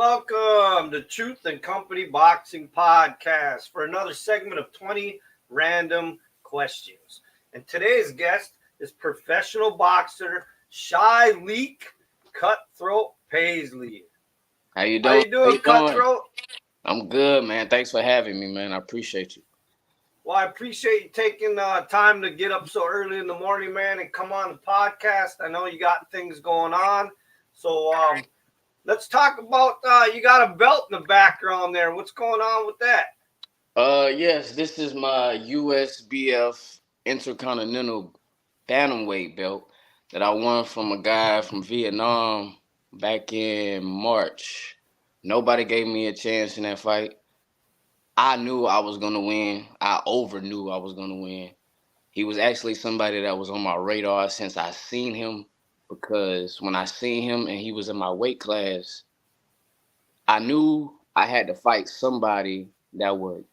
welcome to Truth and Company Boxing Podcast for another segment of 20 random questions. And today's guest is professional boxer Shaileik Kutthroat Paisley. How you How doing? you doing, Kutthroat? I'm good, man. Thanks for having me, man. I appreciate you. Well, I appreciate you taking time to get up so early in the morning, man, and come on the podcast. I know you got things going on. So let's talk about you got a belt in the background there. What's going on with that? Yes, this is my USBF Intercontinental Bantamweight belt that I won from a guy from Vietnam back in March. Nobody gave me a chance in that fight. I knew I was gonna win. I over knew I was gonna win. He was actually somebody that was on my radar since I seen him because when I seen him and he was in my weight class, I knew I had to fight somebody that would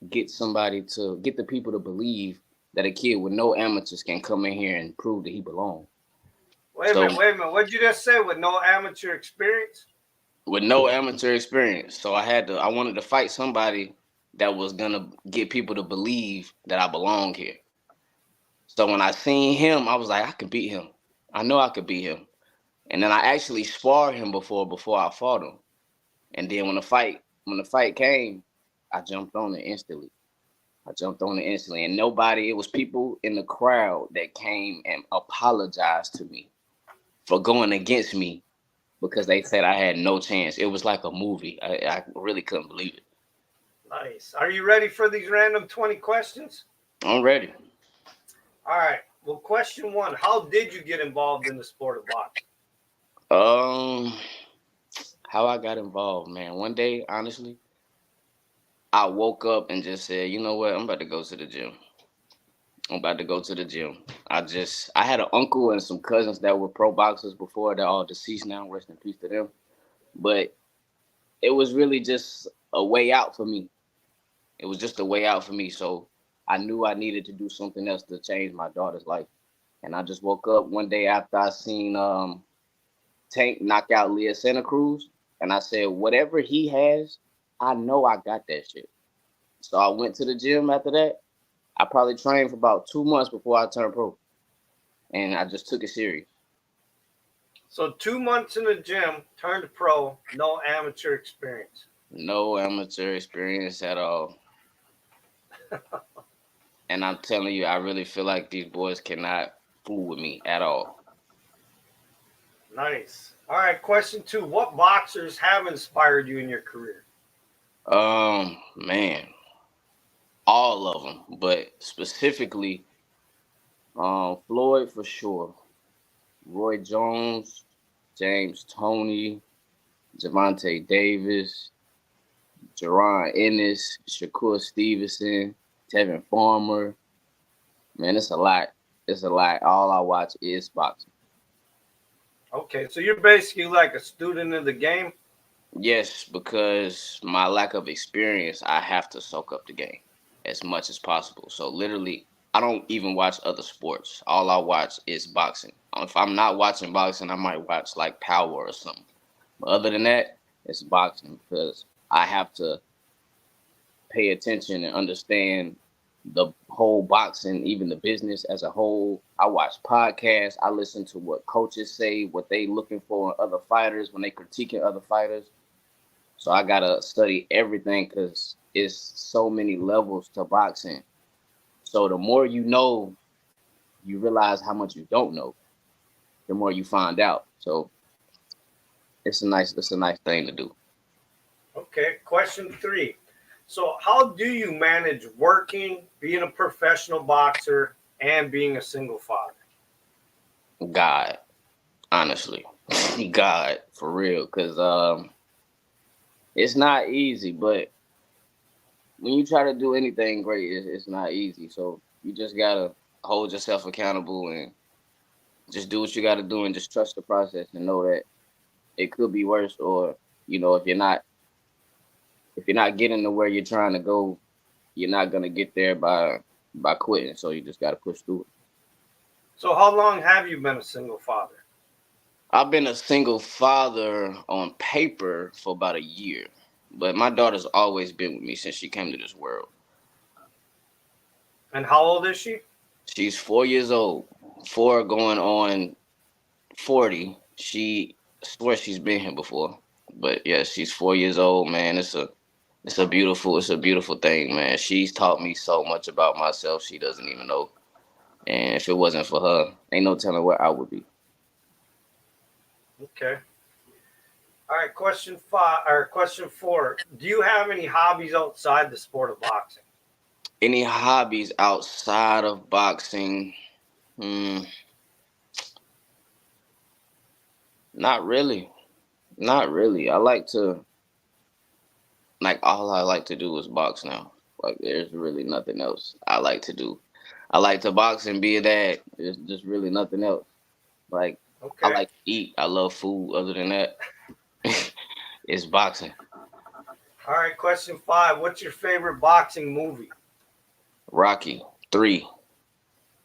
get the people to believe that a kid with no amateurs can come in here and prove that he belongs. Wait a minute. What'd you just say? With no amateur experience? With no amateur experience. So I wanted to fight somebody that was gonna get people to believe that I belong here. So when I seen him, I was like, I could beat him. I know I could beat him. And then I actually sparred him before I fought him. And then when the fight came, I jumped on it instantly. And it was people in the crowd that came and apologized to me for going against me because they said I had no chance. It was like a movie. I really couldn't believe it. Nice. Are you ready for these random 20 questions? I'm ready. All right. Well, question one. How did you get involved in the sport of boxing? How I got involved, man. One day, honestly, I woke up and just said, you know what, I'm about to go to the gym. I had an uncle and some cousins that were pro boxers before. They're all deceased now. Rest in peace to them. But it was really just a way out for me. It was just a way out for me. So I knew I needed to do something else to change my daughter's life. And I just woke up one day after I seen Tank knock out Leah Santa Cruz. And I said, whatever he has, I know I got that shit. So I went to the gym after that. I probably trained for about 2 months before I turned pro. And I just took it serious. So 2 months in the gym, turned pro, no amateur experience. No amateur experience at all. And I'm telling you, I really feel like these boys cannot fool with me at all. Nice. All right, question two. What boxers have inspired you in your career? Man, all of them, but specifically, Floyd for sure, Roy Jones, James Toney, Javante Davis, Jerron Ennis, Shakur Stevenson, Tevin Farmer. Man, it's a lot. It's a lot. All I watch is boxing. Okay, so you're basically like a student of the game? Yes, because my lack of experience, I have to soak up the game as much as possible. So literally, I don't even watch other sports. All I watch is boxing. If I'm not watching boxing, I might watch like Power or something. But other than that, it's boxing because I have to pay attention and understand the whole boxing, even the business as a whole. I watch podcasts. I listen to what coaches say, what they looking for in other fighters when they critiquing other fighters. So I gotta study everything because it's so many levels to boxing. So the more you know, you realize how much you don't know. The more you find out. So it's a nice thing to do. Okay, question three. So how do you manage working, being a professional boxer, and being a single father? God, honestly, God for real, because it's not easy. But when you try to do anything great, it's not easy. So you just gotta hold yourself accountable and just do what you gotta do and just trust the process and know that it could be worse. Or if you're not getting to where you're trying to go, you're not gonna get there by quitting. So you just gotta push through it. So how long have you been a single father? I've been a single father on paper for about a year, but my daughter's always been with me since she came to this world. And how old is she? She's 4 years old, four going on 40. She swears she's been here before, but yeah, she's 4 years old. Man, it's a beautiful thing, man. She's taught me so much about myself she doesn't even know, and if it wasn't for her, ain't no telling where I would be. Okay. All right, question five or question four. Do you have any hobbies outside the sport of boxing? Any hobbies outside of boxing? Hmm, not really. Not really. I like to like all I like to do is box now. Like there's really nothing else I like to do. I like to box and be a dad. There's just really nothing else. Like I Okay. like to eat. I love food. Other than that, it's boxing. All right, question five. What's your favorite boxing movie? Rocky 3,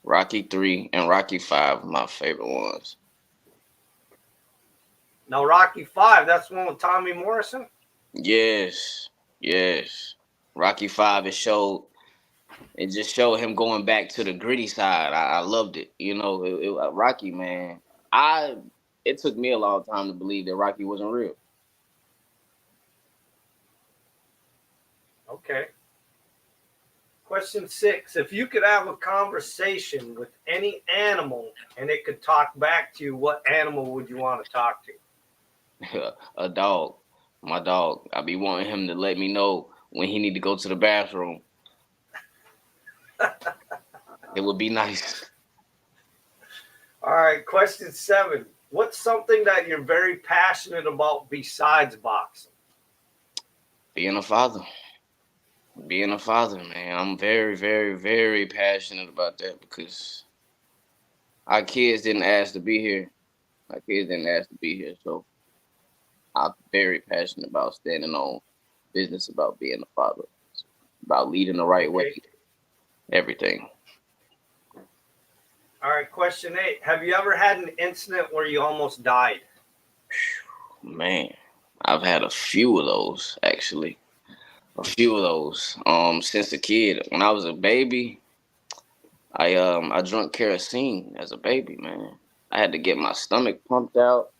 Rocky 3, and Rocky 5 are my favorite ones. Now, Rocky Five. That's the one with Tommy Morrison. Yes, yes. Rocky 5. It just showed him going back to the gritty side. I loved it. Rocky, man. I It took me a long time to believe that Rocky wasn't real. Okay. Question six. If you could have a conversation with any animal and it could talk back to you, what animal would you want to talk to? A dog, my dog. I be wanting him to let me know when he need to go to the bathroom. It would be nice. All right. Question seven. What's something that you're very passionate about besides boxing? Being a father, being a father, man. I'm very, very, very passionate about that because our kids didn't ask to be here. My kids didn't ask to be here, so I'm very passionate about standing on business about being a father, about leading the right way, Okay. everything. All right. Question eight. Have you ever had an incident where you almost died? Man, I've had a few of those actually. A few of those. Since a kid, when I was a baby, I drunk kerosene as a baby, man. I had to get my stomach pumped out.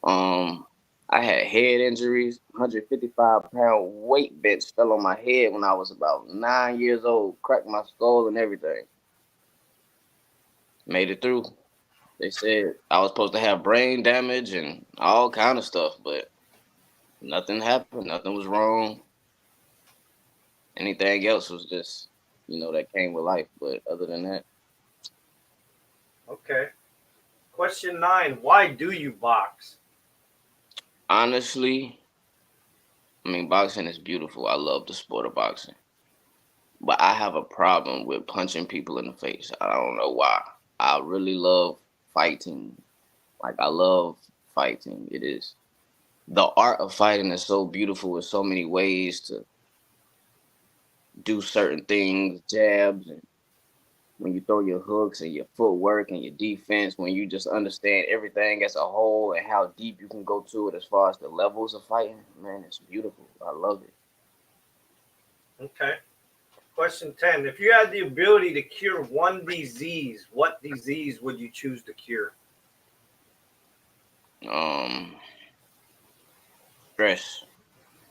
Um, I had head injuries. 155-pound weight bench fell on my head when I was about 9 years old. Cracked my skull and everything. Made it through. They said I was supposed to have brain damage and all kind of stuff, but nothing happened. Nothing was wrong. Anything else was just, that came with life. But other than that, Okay. Question nine. Why do you box? honestly, I mean, boxing is beautiful. I love the sport of boxing. But I have a problem with punching people in the face. I don't know why. I really love fighting. Like, I love fighting. It is the art of fighting is so beautiful with so many ways to do certain things, jabs, and when you throw your hooks and your footwork and your defense, when you just understand everything as a whole and how deep you can go to it as far as the levels of fighting, man, it's beautiful. I love it. Okay. Question 10. If you had the ability to cure one disease, what disease would you choose to cure? Um, Stress,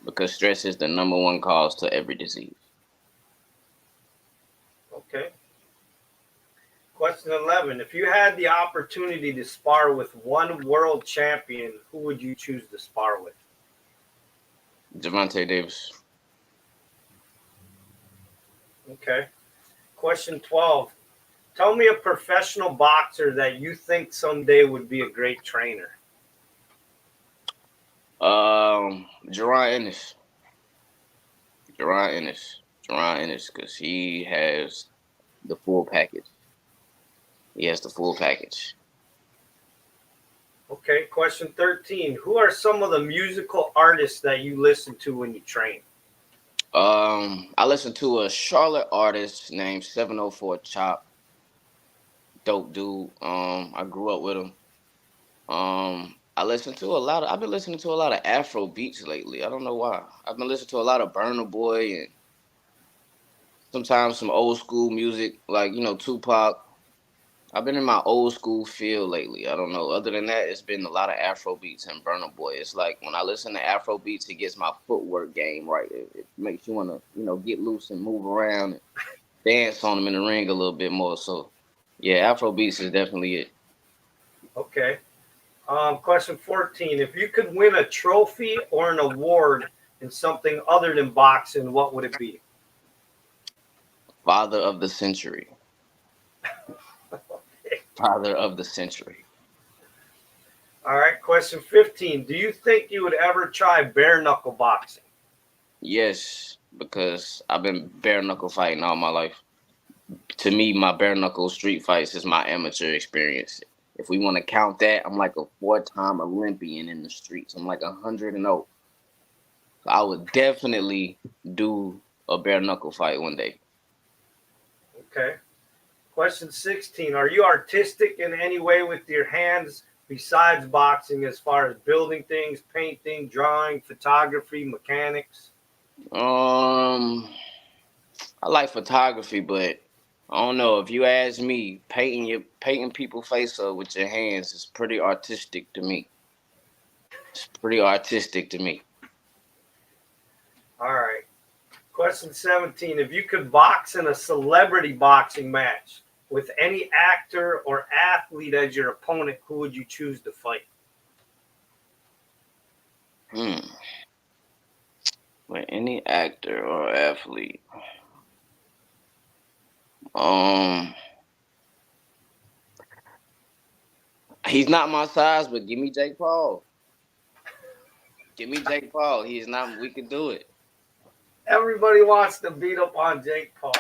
because stress is the number one cause to every disease. Okay. Question 11. If you had the opportunity to spar with one world champion, who would you choose to spar with? Javante Davis. Okay. Question 12. Tell me a professional boxer that you think someday would be a great trainer. Jerron Ennis. Jerron Ennis. Jerron Ennis, because he has the full package. He has the full package. Okay. Question 13. Who are some of the musical artists that you listen to when you train? I listened to a Charlotte artist named 704 Chop. Dope dude. I grew up with him. I listen to a lot of. I've been listening to a lot of Afro beats lately. I don't know why. I've been listening to a lot of Burna Boy and sometimes some old school music, like Tupac. I've been in my old school feel lately. I don't know. Other than that, it's been a lot of Afro beats and Burna Boy. It's like when I listen to Afro beats, it gets my footwork game right. It makes you want to, get loose and move around and dance on them in the ring a little bit more. So, yeah, Afro beats is definitely it. Okay. Question 14. If you could win a trophy or an award in something other than boxing, what would it be? Father of the century. Father of the century. All right. Question 15. Do you think you would ever try bare knuckle boxing? Yes, because I've been bare knuckle fighting all my life. To me, my bare knuckle street fights is my amateur experience. If we want to count that, I'm like a 4-time Olympian in the streets. I'm like 100-0. So I would definitely do a bare knuckle fight one day. Okay. Question 16. Are you artistic in any way with your hands besides boxing as far as building things, painting, drawing, photography, mechanics? Um, I like photography, but I don't know. If you ask me, painting people face up with your hands is pretty artistic to me. It's pretty artistic to me. All right. Question 17. If you could box in a celebrity boxing match with any actor or athlete as your opponent, who would you choose to fight? Hmm. With any actor or athlete. Um, he's not my size, but give me Jake Paul. Give me Jake Paul. He is not. We can do it. Everybody wants to beat up on Jake Paul.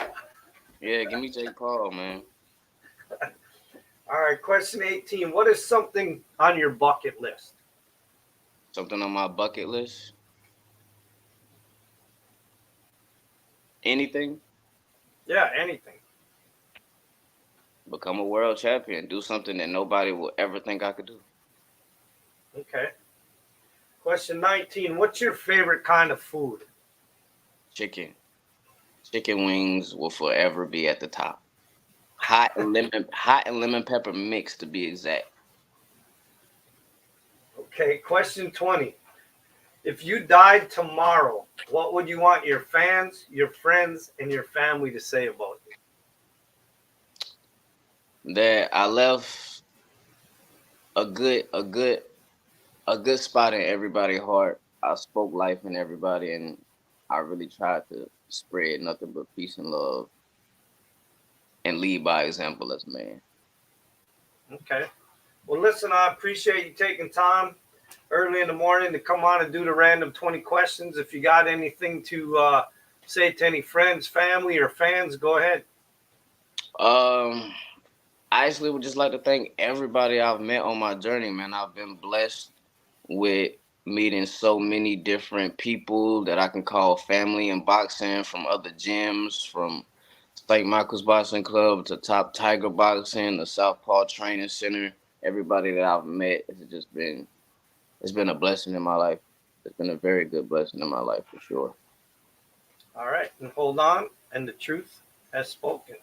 Yeah, give me Jake Paul, man. All right. Question 18. What is something on your bucket list? Something on my bucket list. Anything. Yeah, anything. Become a world champion. Do something that nobody will ever think I could do. Okay. Question 19. What's your favorite kind of food? Chicken. Chicken wings will forever be at the top. Hot and lemon pepper mix to be exact. Okay. Question 20. If you died tomorrow, what would you want your fans, your friends, and your family to say about you? That I left a good a good a good spot in everybody's heart. I spoke life in everybody, and I really tried to spread nothing but peace and love and lead by example as a man. Okay. Well, listen, I appreciate you taking time early in the morning to come on and do the random 20 questions. If you got anything to say to any friends, family, or fans, go ahead. Um, I actually would just like to thank everybody I've met on my journey, man. I've been blessed with meeting so many different people that I can call family in boxing from other gyms, from St. Michael's Boxing Club to Top Tiger Boxing, the Southpaw Training Center. Everybody that I've met has just been it's been a blessing in my life. It's been a very good blessing in my life for sure. All right. And hold on. And the truth has spoken.